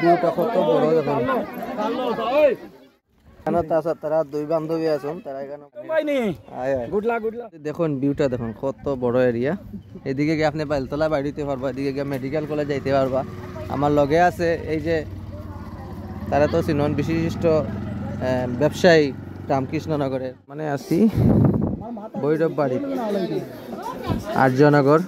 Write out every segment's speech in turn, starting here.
ভিউটা কত বড় দেখুন। তারা দুই বান্ধবী আছেন, তারা এখানে দেখুন ভিউটা দেখুন কত বড় এরিয়া। এদিকে গিয়ে আপনি বেলতলা বাড়িতে পারবা, এদিকে গিয়ে মেডিকেল কলেজ যাইতে পারবা। আমার লগে আছে এই যে তারা তো চিনন বিশিষ্ট ব্যবসায়ী রামকৃষ্ণনগরের, মানে আছি ভৈরব বাড়ি আর্যনগর।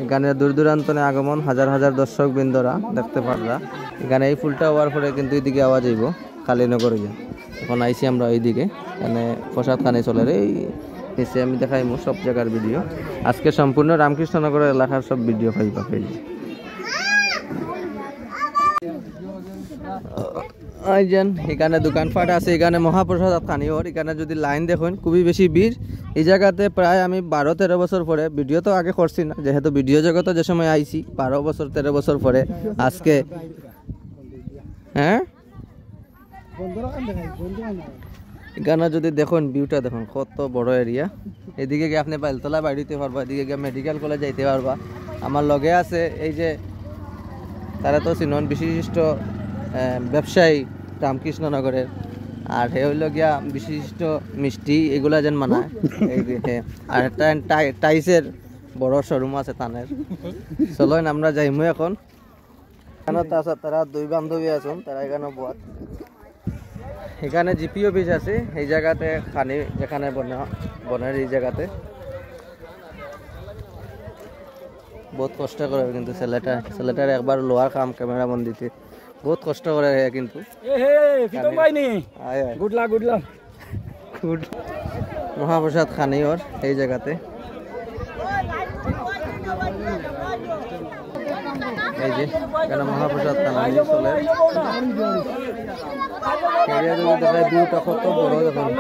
এখানে দূর দূরান্ত আগমন হাজার হাজার দর্শক বৃন্দরা দেখতে পাররা। এখানে এই ফুলটা হওয়ার পরে কিন্তু এইদিকে আওয়াজ যাইব কালীনগরে যা। এখন আইসি আমরা ওইদিকে, এখানে প্রসাদ খানে চলে এই নিচে আমি দেখাইমু সব জায়গার ভিডিও। আজকে সম্পূর্ণ রামকৃষ্ণনগরের এলাকার সব ভিডিও পাইবা পেয়ে। এখানে দোকানপাট আছে, এখানে মহাপ্রসাদ খানিওর। এখানে যদি লাইন দেখুন খুবই বেশি ভিড় এই জায়গাতে। প্রায় আমি 12-13 বছর পরে, ভিডিও তো আগে করছি না যেহেতু ভিডিও জগতে যে সময় আইছি 12-13 বছর পরে আজকে। হ্যাঁ এখানে যদি দেখুন ভিউটা দেখুন কত বড় এরিয়া। এদিকে গিয়ে আপনি বেলতলা বাড়িতে পারবা, এদিকে গিয়ে মেডিকেল কলেজ যাইতে পারবা। আমার লগে আছে এই যে তারা তো চিনন বিশিষ্ট ব্যবসায়ী রামকৃষ্ণনগরের। আর হে হইল গিয়া বিশিষ্ট মিষ্টি এগুলা যেন মানায়। আর একটা টাইসের বড় শোরুম আছে তানের। চলেন আমরা যাইমু এখন। তারা দুই বান্ধবী আছেন, তারা এখানে বয়াত। এখানে জিপি অফিস আছে এই জায়গাতে, খানি যেখানে বনের এই জায়গাতে বহুত কষ্ট করে কিন্তু ছেলেটার একবার লোহার কাম ক্যামেরা বন্দিতে বহুত কষ্ট করে কিন্তু। মহাপ্রসাদ খানিওর এই জায়গাতে। এই যে এখানে মহাপ্রসাদ খানি চলে। ভিউটা কত বড় দেখুন।